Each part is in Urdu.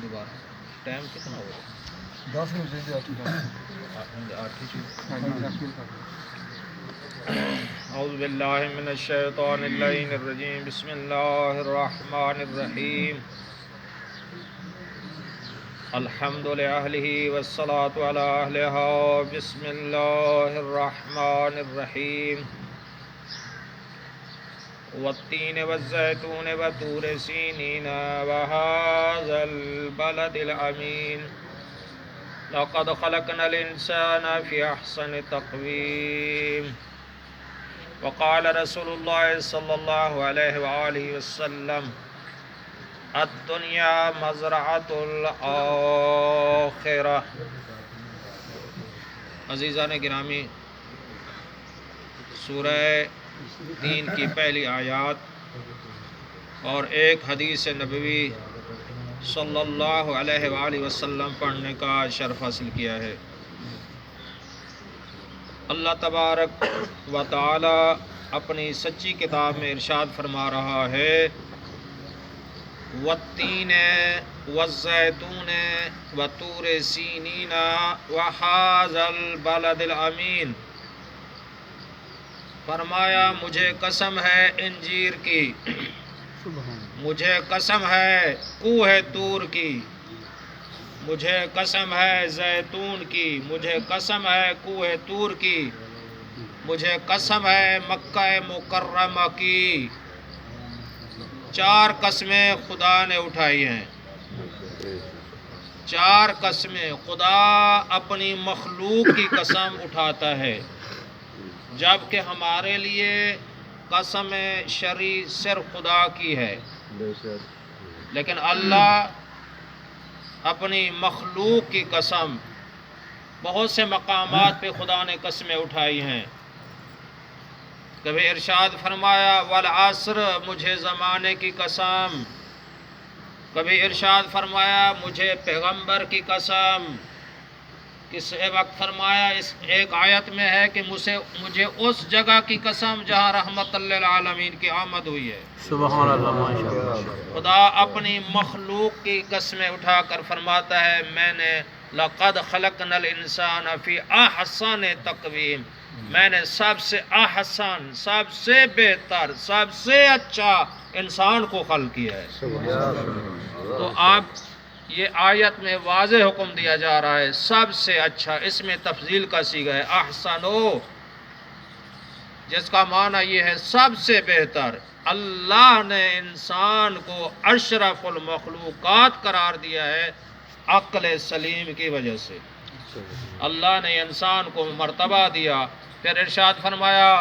دوبارہ ٹائم کتنا ہو رہا ہے؟ 10 منٹ دے دیا اعوذ باللہ من الشیطان اللعین الرجیم بسم اللہ الرحمن الرحیم الحمد لأہلہ والصلاة علی اہلہا بسم اللہ الرحمن الرحیم والتین والزیتون وطور سینین وہذا البلد الامین لقد خلقنا الانسان فی احسن تقویم وقال رسول اللہ صلی اللہ علیہ وآلہ وسلم الدنیا مزرعۃ الآخرہ۔ عزیزان گرامی، سورہ دین کی پہلی آیات اور ایک حدیث نبوی صلی اللہ علیہ وآلہ وسلم پڑھنے کا شرف حاصل کیا ہے۔ اللہ تبارک و تعالی اپنی سچی کتاب میں ارشاد فرما رہا ہے والتین والزیتون وطور سینین وہذا البلد الامین، فرمایا مجھے قسم ہے انجیر کی، مجھے قسم ہے کوہ طور کی، مجھے قسم ہے زیتون کی، مجھے قسم ہے کوہ طور کی، مجھے قسم ہے مکہ مکرمہ کی۔ 4 قسمیں خدا نے اٹھائی ہیں، 4 قسمیں خدا اپنی مخلوق کی قسم اٹھاتا ہے، جبکہ ہمارے لیے قسم شرعی صرف خدا کی ہے، لیکن اللہ اپنی مخلوق کی قسم بہت سے مقامات پہ خدا نے قسمیں اٹھائی ہیں۔ کبھی ارشاد فرمایا والعصر، مجھے زمانے کی قسم، کبھی ارشاد فرمایا مجھے پیغمبر کی قسم، کسی وقت فرمایا اس ایک آیت میں ہے کہ مجھے اس جگہ کی قسم جہاں رحمت للعالمین کی آمد ہوئی ہے۔ سبحان اللہ، ماشاءاللہ۔ خدا اپنی مخلوق کی قسمیں اٹھا کر فرماتا ہے میں نے لقد خلقنا الانسان فی احسن تقویم، میں نے سب سے احسن، سب سے بہتر، سب سے اچھا انسان کو خلق کیا ہے۔ تو آپ یہ آیت میں واضح حکم دیا جا رہا ہے سب سے اچھا، اس میں تفضیل کا صیغہ ہے احسنو، جس کا معنی یہ ہے سب سے بہتر۔ اللہ نے انسان کو اشرف المخلوقات قرار دیا ہے عقل سلیم کی وجہ سے۔ اللہ نے انسان کو مرتبہ دیا، پھر ارشاد فرمایا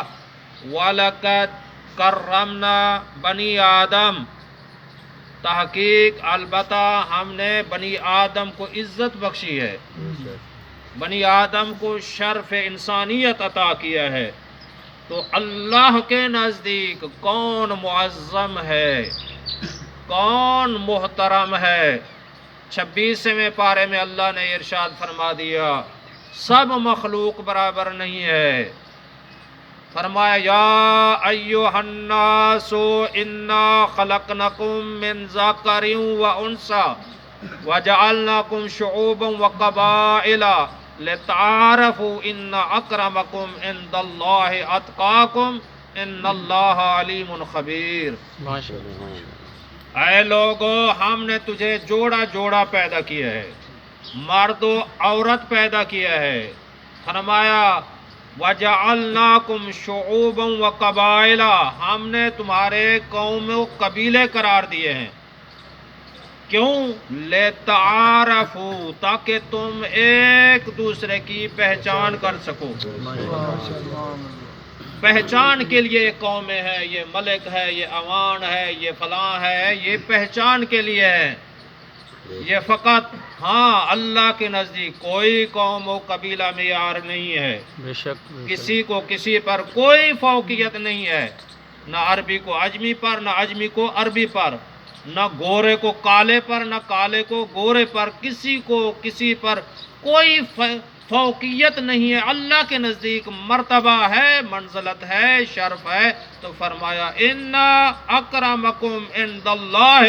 وَلَقَدْ كَرَّمْنَا بَنِي آدم، تحقیق البتہ ہم نے بنی آدم کو عزت بخشی ہے، بنی آدم کو شرف انسانیت عطا کیا ہے۔ تو اللہ کے نزدیک کون معظم ہے، کون محترم ہے؟ 26ویں پارے میں اللہ نے ارشاد فرما دیا سب مخلوق برابر نہیں ہے۔ فرمایا یا ایھا الناس انا خلقناکم من ذکر و انثی وجعلناکم شعوبا وقبائل لتعارفوا ان اکرمکم عند اللہ اتقاکم ان اللہ علیم خبیر۔ اے لوگو، ہم نے تجھے جوڑا جوڑا پیدا کیا ہے، مرد و عورت پیدا کیا ہے۔ فرمایا وَجَعَلْنَاكُمْ شُعُوبًا وَقَبَائِلًا، ہم نے تمہارے قوم و قبیلے قرار دیے ہیں۔ کیوں؟ لِتَعَارَفُوا، تاکہ تم ایک دوسرے کی پہچان کر سکو۔ پہچان کے لیے یہ قومیں ہیں، یہ ملک ہے، یہ عوان ہے، یہ فلاں ہے، یہ پہچان کے لیے ہے۔ یہ فقط ہاں اللہ کے نزدیک کوئی قوم و قبیلہ معیار نہیں ہے، بے شک کسی کو کسی پر کوئی فوقیت نہیں ہے، نہ عربی کو عجمی پر، نہ عجمی کو عربی پر، نہ گورے کو کالے پر، نہ کالے کو گورے پر، کسی کو کسی پر کوئی فوقیت نہیں ہے۔ اللہ کے نزدیک مرتبہ ہے، منزلت ہے، شرف ہے۔ تو فرمایا ان اکرمکم عند اللہ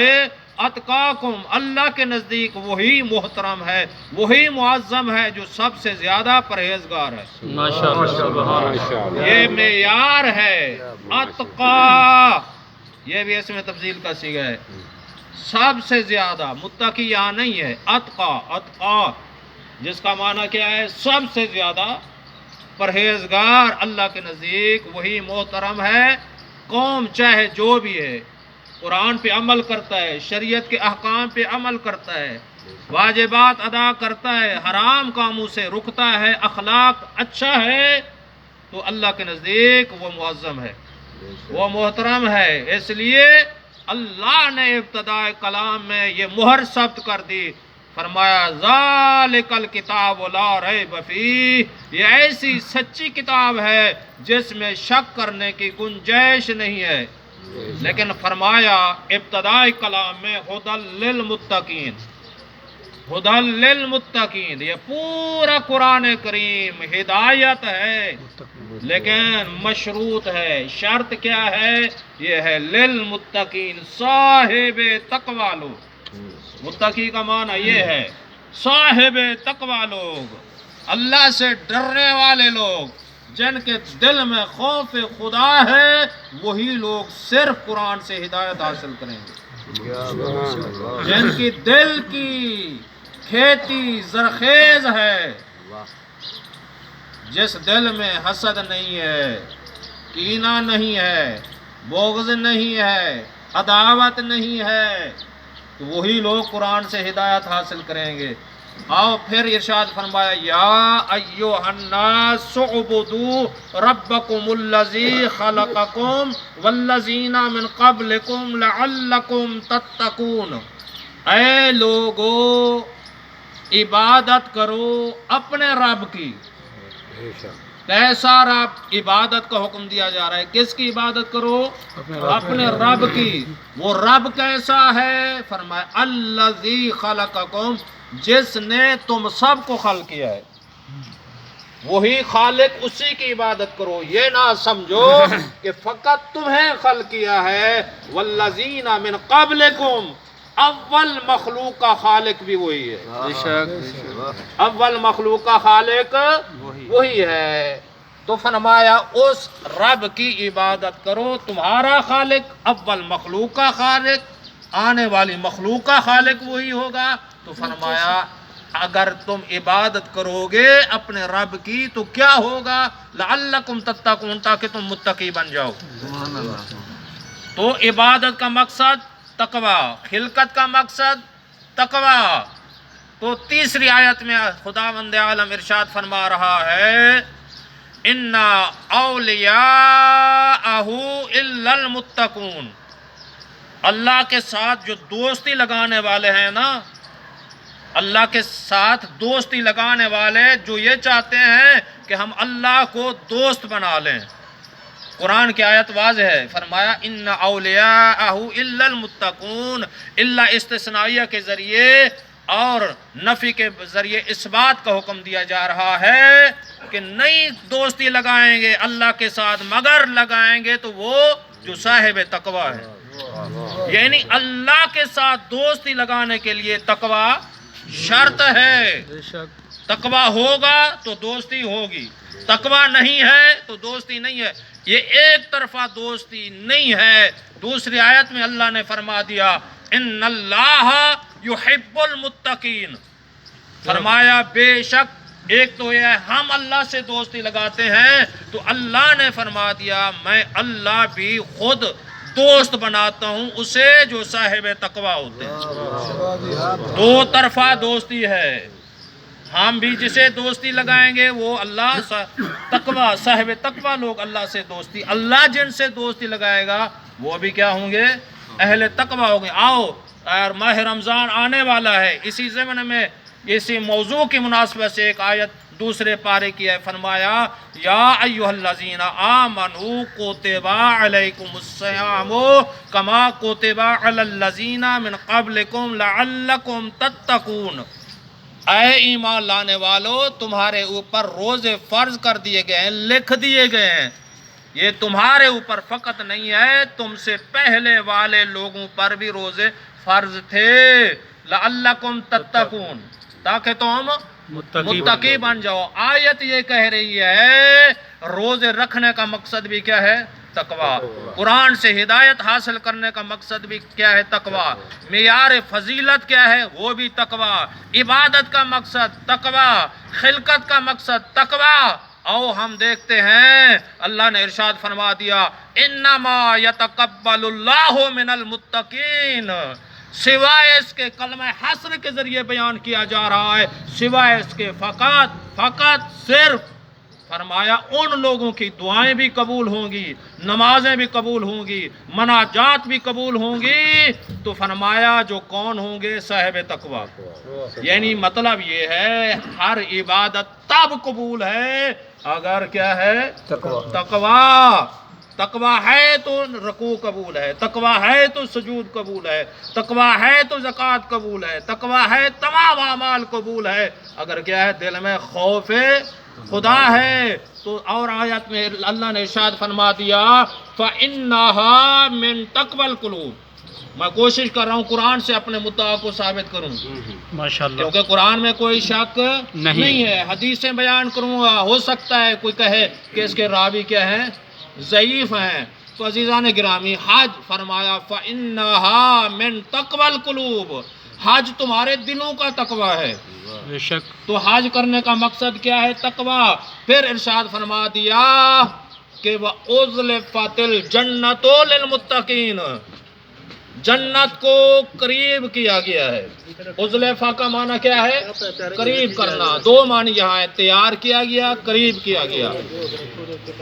اتقاکم، اللہ کے نزدیک وہی محترم ہے، وہی معظم ہے جو سب سے زیادہ پرہیزگار ہے۔ ماشاءاللہ سبحان اللہ۔ یہ معیار ہے اتقا، یہ بھی اس میں تفضیل کا صیغہ ہے، سب سے زیادہ، متقی یہاں نہیں ہے، اتقا، اتقا جس کا معنی کیا ہے؟ سب سے زیادہ پرہیزگار اللہ کے نزدیک وہی محترم ہے۔ قوم چاہے جو بھی ہے، قرآن پہ عمل کرتا ہے، شریعت کے احکام پہ عمل کرتا ہے، واجبات ادا کرتا ہے، حرام کاموں سے رکتا ہے، اخلاق اچھا ہے، تو اللہ کے نزدیک وہ معظم ہے، وہ محترم ہے۔ اس لیے اللہ نے ابتداء کلام میں یہ مہر ثبت کر دی، فرمایا ذالک الکتاب لا ریب فیہ، یہ ایسی سچی کتاب ہے جس میں شک کرنے کی گنجائش نہیں ہے۔ لیکن فرمایا ابتدائی کلام میں ھدی للمتقین، ھدی للمتقین، یہ پورا قرآن کریم ہدایت ہے، لیکن مشروط ہے، شرط کیا ہے؟ یہ ہے للمتقین، صاحب تقوی لوگ۔ متقی کا معنی یہ ہے صاحب تقوی لوگ، اللہ سے ڈرنے والے لوگ، جن کے دل میں خوف خدا ہے، وہی لوگ صرف قرآن سے ہدایت حاصل کریں گے۔ جن کی دل کی کھیتی زرخیز ہے، جس دل میں حسد نہیں ہے، کینہ نہیں ہے، بغض نہیں ہے، عداوت نہیں ہے، تو وہی لوگ قرآن سے ہدایت حاصل کریں گے۔ آؤ پھر ارشاد فرمایا یا ایھا الناس اعبدوا ربکم الذی خلقکم والذین من قبلکم لعلکم تتقون، اے لوگو عبادت کرو اپنے رب کی۔ کیسا رب؟ عبادت کا حکم دیا جا رہا ہے، کس کی عبادت کرو؟ اپنے رب کی۔ وہ رب کیسا ہے؟ فرمایا الذی خلقکم، جس نے تم سب کو خلق کیا ہے، وہی خالق، اسی کی عبادت کرو۔ یہ نہ سمجھو کہ فقط تمہیں خلق کیا ہے، والذین من قبلکم، اول مخلوق کا خالق بھی وہی ہے، اول مخلوق کا خالق وہی ہے۔ تو فرمایا اس رب کی عبادت کرو، تمہارا خالق اول مخلوق کا خالق، آنے والی مخلوق کا خالق وہی ہوگا۔ تو فرمایا اگر تم عبادت کرو گے اپنے رب کی تو کیا ہوگا؟ لعلکم تتقون، تاکہ تم متقی بن جاؤ۔ تو عبادت کا مقصد تقوی، خلقت کا مقصد تقوی۔ تو تیسری آیت میں خداوند عالم ارشاد فرما رہا ہے ان اولیاءہ الا المتقون، اللہ کے ساتھ جو دوستی لگانے والے ہیں نا، اللہ کے ساتھ دوستی لگانے والے جو یہ چاہتے ہیں کہ ہم اللہ کو دوست بنا لیں، قرآن کی آیت واضح ہے، فرمایا ان اولیاءہ الا المتقون، الا استثنائیہ کے ذریعے اور نفی کے ذریعے اس بات کا حکم دیا جا رہا ہے کہ نہیں دوستی لگائیں گے اللہ کے ساتھ، مگر لگائیں گے تو وہ جو صاحب تقوی ہے۔ یعنی اللہ کے ساتھ دوستی لگانے کے لیے تقوی شرط ہے، تقوی ہوگا تو دوستی ہوگی، تقوی نہیں ہے تو دوستی نہیں ہے۔ یہ ایک طرفہ دوستی نہیں ہے۔ دوسری آیت میں اللہ نے فرما دیا ان اللہ یحب المتقین، فرمایا بے شک ایک تو یہ ہے ہم اللہ سے دوستی لگاتے ہیں، تو اللہ نے فرما دیا میں اللہ بھی خود دوست بناتا ہوں اسے جو صاحب تقوی ہوتے ہیں۔ دو طرفہ دوستی ہے، ہم بھی جسے دوستی لگائیں گے وہ اللہ تقوی، صاحب تقوی لوگ اللہ سے دوستی، اللہ جن سے دوستی لگائے گا وہ بھی کیا ہوں گے؟ اہل تقوی ہوں گے۔ آؤ اور ماہ رمضان آنے والا ہے، اسی ضمن میں اسی موضوع کی مناسبت سے ایک آیت دوسرے پارے کی ہے، فرمایا یا ایھا الذین آمنوا کتب علیکم الصیام کما کتب علی الذین من قبلکم لعلکم تتقون، اے ایمان لانے والو تمہارے اوپر روزے فرض کر دیے گئے ہیں، لکھ دیے گئے ہیں، یہ تمہارے اوپر فقط نہیں ہے، تم سے پہلے والے لوگوں پر بھی روزے فرض تھے، لعلکم تتقون، تاکہ تم متقی بن جاؤ۔ آیت یہ کہہ رہی ہے روزے رکھنے کا مقصد بھی کیا ہے؟ تقوی۔ قرآن سے ہدایت حاصل کرنے کا مقصد بھی کیا ہے؟ تقوی۔ معیار فضیلت کیا ہے؟ وہ بھی تقوی۔ عبادت کا مقصد تقوی، خلقت کا مقصد تقوی۔ او ہم دیکھتے ہیں اللہ نے ارشاد فرما دیا انما یتقبل اللہ من المتقین، سوائے اس کے کلمہ حسر کے ذریعے بیان کیا جا رہا ہے، سوائے اس کے فقط صرف فرمایا ان لوگوں کی دعائیں بھی قبول ہوں گی، نمازیں بھی قبول ہوں گی، مناجات بھی قبول ہوں گی، تو فرمایا جو کون ہوں گے؟ صاحب تقوی۔ یعنی مطلب یہ ہے ہر عبادت تب قبول ہے اگر کیا ہے؟ تقوی۔ تقوی ہے تو رکوع قبول ہے، تقوی ہے تو سجود قبول ہے، تقوی ہے تو زکوٰۃ قبول ہے، تقوی ہے تمام اعمال قبول ہے، اگر کیا ہے؟ دل میں خوف خدا ہے۔ تو اور آیت میں اللہ نے ارشاد فرما دیا فَإِنَّهَا مِن تَقْوَى الْقُلُوبِ، میں کوشش کر رہا ہوں قرآن سے اپنے مدعا کو ثابت کروں، ماشاءاللہ، کیونکہ قرآن میں کوئی شک نہیں ہے، حدیثیں بیان کروں گا، ہو سکتا ہے کوئی کہے کہ اس کے راوی کیا ہیں؟ ضعیف ہیں، تو عزیزان گرامی حج فرمایا فَإِنَّهَا مِن تَقْوَى الْقُلُوبِ، حج تمہارے دلوں کا تقوی ہے، بے شک، تو حج کرنے کا مقصد کیا ہے؟ تقوی۔ پھر ارشاد فرما دیا کہ وَأُزْلِفَتِ الْجَنَّةُ لِلْمُتَّقِينَ، جنت کو قریب کیا گیا ہے۔ ازلفہ کا معنی کیا ہے؟ قریب کرنا، دو معنی یہاں ہے، تیار کیا گیا، قریب کیا گیا،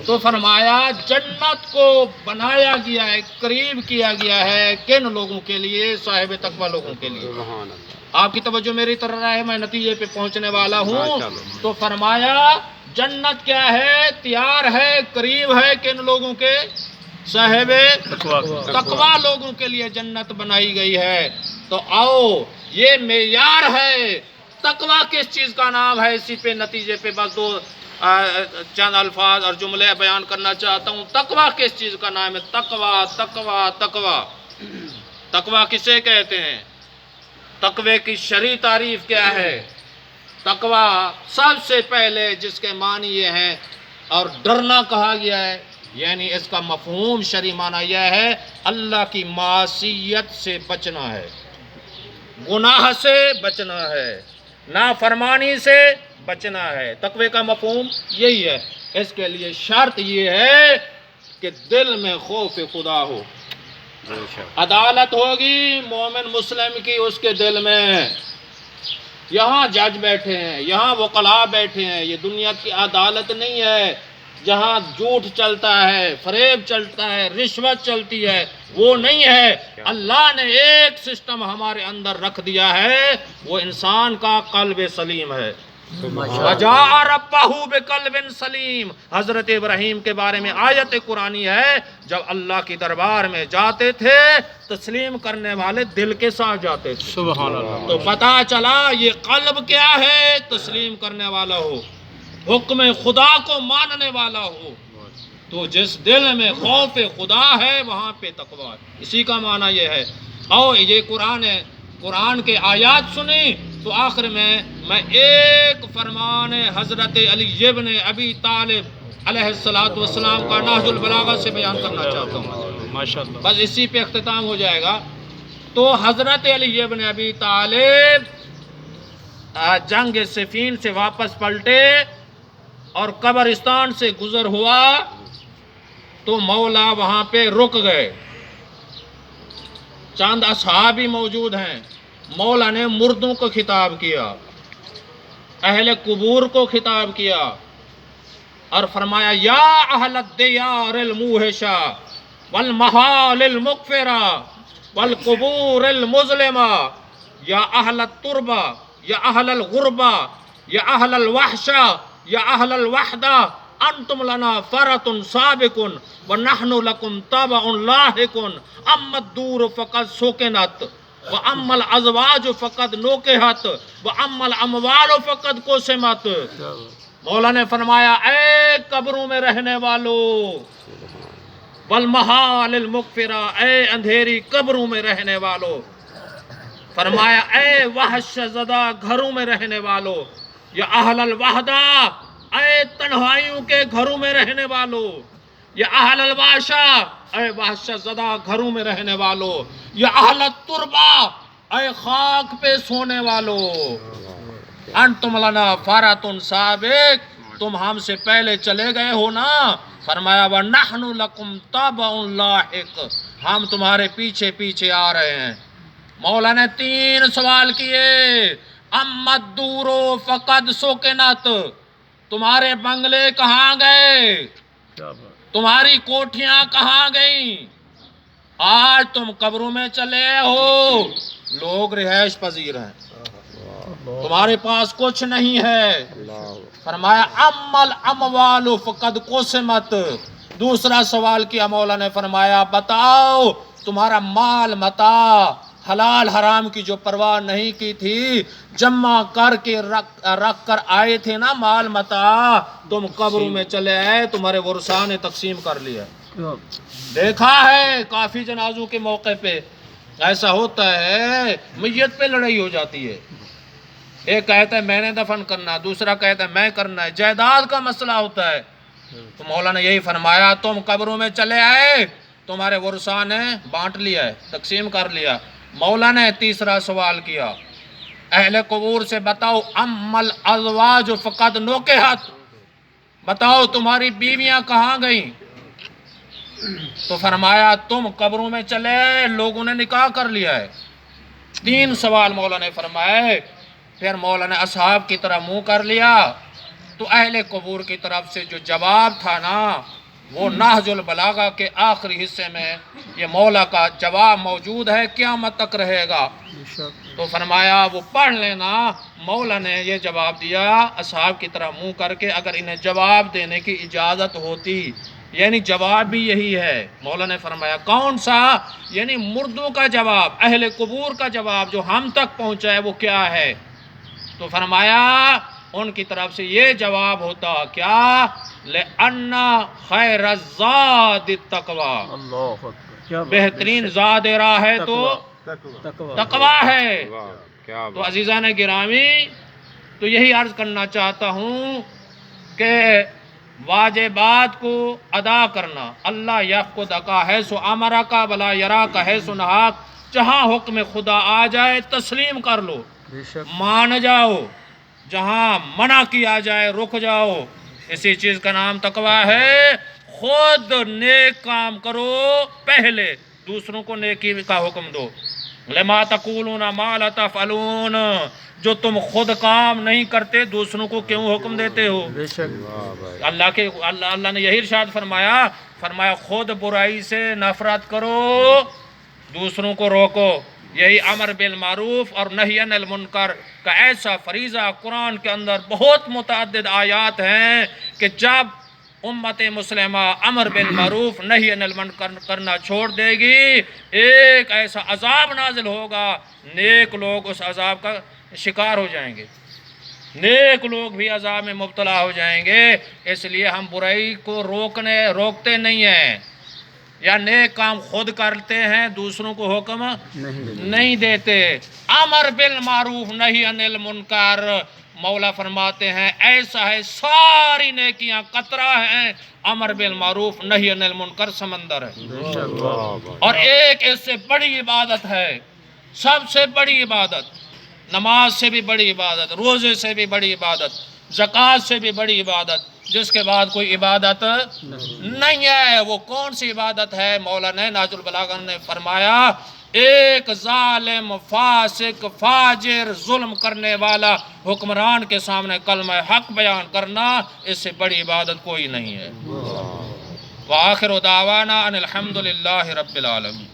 تو فرمایا جنت کو بنایا گیا ہے، قریب کیا گیا ہے، کن لوگوں کے لیے؟ صاحب تقوی لوگوں کے لیے۔ آپ کی توجہ میری طرف ہے، میں نتیجے پہ پہنچنے والا ہوں۔ تو فرمایا جنت کیا ہے؟ تیار ہے، قریب ہے، کن لوگوں کے؟ صاحب تقوی لوگوں کے لیے جنت بنائی گئی ہے۔ تو آؤ یہ معیار ہے، تقوی کس چیز کا نام ہے؟ اسی پہ نتیجے پہ بس دو چند الفاظ اور جملے بیان کرنا چاہتا ہوں۔ تقوی کس چیز کا نام ہے؟ تقوی تقوی تقوی تقوی کسے کہتے ہیں؟ تقوی کی شرعی تعریف کیا ہے؟ تقوی سب سے پہلے جس کے معنی یہ ہیں اور ڈرنا کہا گیا ہے، یعنی اس کا مفہوم شرعی معنی یہ ہے اللہ کی معصیت سے بچنا ہے، گناہ سے بچنا ہے، نافرمانی سے بچنا ہے، تقوی کا مفہوم یہی ہے۔ اس کے لیے شرط یہ ہے کہ دل میں خوف خدا ہو، عدالت ہوگی مومن مسلم کی اس کے دل میں، یہاں جج بیٹھے ہیں، یہاں وکلاء بیٹھے ہیں، یہ دنیا کی عدالت نہیں ہے جہاں جھوٹ چلتا ہے، فریب چلتا ہے، رشوت چلتی ہے، وہ نہیں ہے۔ اللہ نے ایک سسٹم ہمارے اندر رکھ دیا ہے، وہ انسان کا قلب سلیم ہے۔ وَجَاءَ رَبَّهُ بِقَلْبٍ سلیم، حضرت ابراہیم کے بارے میں آیت قرآنی ہے، جب اللہ کی دربار میں جاتے تھے تسلیم کرنے والے دل کے ساتھ جاتے تھے، سبحان اللہ، تو پتا چلا یہ قلب کیا ہے؟ تسلیم کرنے والا ہو، حکم خدا کو ماننے والا ہو، تو جس دل میں خوف خدا ہے وہاں پہ تقوی ہے، اسی کا معنی یہ ہے۔ اور یہ قرآن کے آیات سنیں تو آخر میں ایک فرمان حضرت علی ابن ابی طالب علیہ السلام کا نہج البلاغہ سے بیان کرنا چاہتا ہوں، ماشاءاللہ، بس اسی پہ اختتام ہو جائے گا۔ تو حضرت علی ابن ابی طالب جنگ صفین سے واپس پلٹے اور قبرستان سے گزر ہوا تو مولا وہاں پہ رک گئے، چند اصحابی موجود ہیں، مولا نے مردوں کو خطاب کیا، اہل قبور کو خطاب کیا اور فرمایا یا اہل الدیار الموحشہ والمحال المغفرہ والقبور المظلمہ یا اہل التربہ یا اہل الغربہ یا اہل الوحشہ یا اہل الوحدہ انتم لنا فرط سابق ونحن لکم تبع لاحق اما الدور فقد سکنت واما الازواج فقد نوکحت واما الاموال فقد قسمت. مولا نے فرمایا اے قبروں میں رہنے والو، والمحال المغفرہ، اے اندھیری قبروں میں رہنے والو، فرمایا اے وحش زدہ گھروں میں رہنے والو، یا اہل الوحدہ، اے تنہائیوں کے گھروں میں رہنے والو، یا اہل الوحشہ، اے وحش زدہ گھروں میں رہنے والو، یا اہل التربہ، اے خاک پہ سونے والو، انتم لنا فرط سابق، تم ہم سے پہلے چلے گئے ہو نا. فرمایا وَنَحْنُ لَكُمْ تَبَعٌ لَاحِقٌ، ہم تمہارے پیچھے پیچھے آ رہے ہیں. مولا نے 3 سوال کیے. اما الدور فقد سکنت، تمہارے بنگلے کہاں گئے؟ تمہاری کوٹھیاں کہاں گئیں؟ آج تم قبروں میں چلے ہو، لوگ رہائش پذیر ہیں، تمہارے پاس کچھ نہیں ہے. فرمایا اما الاموال فقد قسمت، دوسرا سوال کیا مولا نے، فرمایا بتاؤ تمہارا مال متاع، حلال حرام کی جو پرواہ نہیں کی تھی، جمع کر کے رکھ کر آئے تھے نا مال متاع، تم قبروں میں چلے آئے، تمہارے ورثاء نے تقسیم کر لیا. دیکھا ہے کافی جنازوں کے موقع پہ ایسا ہوتا ہے، میت پہ لڑائی ہو جاتی ہے، ایک کہتا ہے میں نے دفن کرنا، دوسرا کہتا ہے میں کرنا ہے، جائیداد کا مسئلہ ہوتا ہے. تو مولا نے یہی فرمایا تم قبروں میں چلے آئے، تمہارے ورثاء نے بانٹ لیا ہے، تقسیم کر لیا. مولا نے تیسرا سوال کیا اہل قبور سے، بتاؤ اما الازواج فقد نوکحت، بتاؤ تمہاری بیویاں کہاں گئیں؟ تو فرمایا تم قبروں میں چلے، لوگوں نے نکاح کر لیا ہے. 3 سوال مولا نے فرمائے. پھر مولا نے اصحاب کی طرح منہ کر لیا. تو اہل قبور کی طرف سے جو جواب تھا نا، وہ نہج البلاغہ کے آخری حصے میں یہ مولا کا جواب موجود ہے، قیامت تک رہے گا. تو فرمایا وہ پڑھ لینا. مولا نے یہ جواب دیا اصحاب کی طرح منہ کر کے، اگر انہیں جواب دینے کی اجازت ہوتی، یعنی جواب بھی یہی ہے. مولا نے فرمایا کون سا؟ یعنی مردوں کا جواب، اہل قبور کا جواب جو ہم تک پہنچا ہے وہ کیا ہے؟ تو فرمایا ان کی طرف سے یہ جواب ہوتا کیا، لِأَنَّ خَيْرَ الزَّادِ التَّقْوَى، بہترین زاد راہ ہے تو تقویٰ ہے. تو عزیزان گرامی، تو یہی عرض کرنا چاہتا ہوں کہ واجبات کو ادا کرنا، اللہ یفقدک حیث امرک ولا یراک حیث نہاک، جہاں حکم خدا آ جائے تسلیم کر لو، مان جاؤ، جہاں منع کیا جائے رک جاؤ. اسی چیز کا نام تقویٰ ہے. خود نیک کام کرو پہلے، دوسروں کو نیکی کا حکم دو. لما تقولون ما لا تفعلون، جو تم خود کام نہیں کرتے دوسروں کو کیوں حکم دیتے ہو؟ اللہ نے یہی ارشاد فرمایا خود برائی سے نفرت کرو، دوسروں کو روکو. یہی امر بالمعروف اور نہی عن المنکر کا ایسا فریضہ قرآن کے اندر بہت متعدد آیات ہیں کہ جب امت مسلمہ امر بالمعروف نہی عن المنکر کرنا چھوڑ دے گی، ایک ایسا عذاب نازل ہوگا، نیک لوگ اس عذاب کا شکار ہو جائیں گے، نیک لوگ بھی عذاب میں مبتلا ہو جائیں گے. اس لیے ہم برائی کو روکتے نہیں ہیں، یا نیک کام خود کرتے ہیں، دوسروں کو حکم نہیں دیتے. امر بالمعروف نہی عن المنکر، مولا فرماتے ہیں ایسا ہے ساری نیکیاں قطرہ ہیں، امر بالمعروف نہی عن المنکر سمندر ہے. اور ایک اس سے بڑی عبادت ہے، سب سے بڑی عبادت، نماز سے بھی بڑی عبادت، روزے سے بھی بڑی عبادت، زکوٰۃ سے بھی بڑی عبادت، جس کے بعد کوئی عبادت نہیں ہے. وہ کون سی عبادت ہے؟ مولا نے نہج البلاغہ نے فرمایا ایک ظالم، فاسق، فاجر، ظلم کرنے والا حکمران کے سامنے کلمہ حق بیان کرنا، اس سے بڑی عبادت کوئی نہیں ہے. وآخر دعوانا ان الحمد للہ رب العالمین.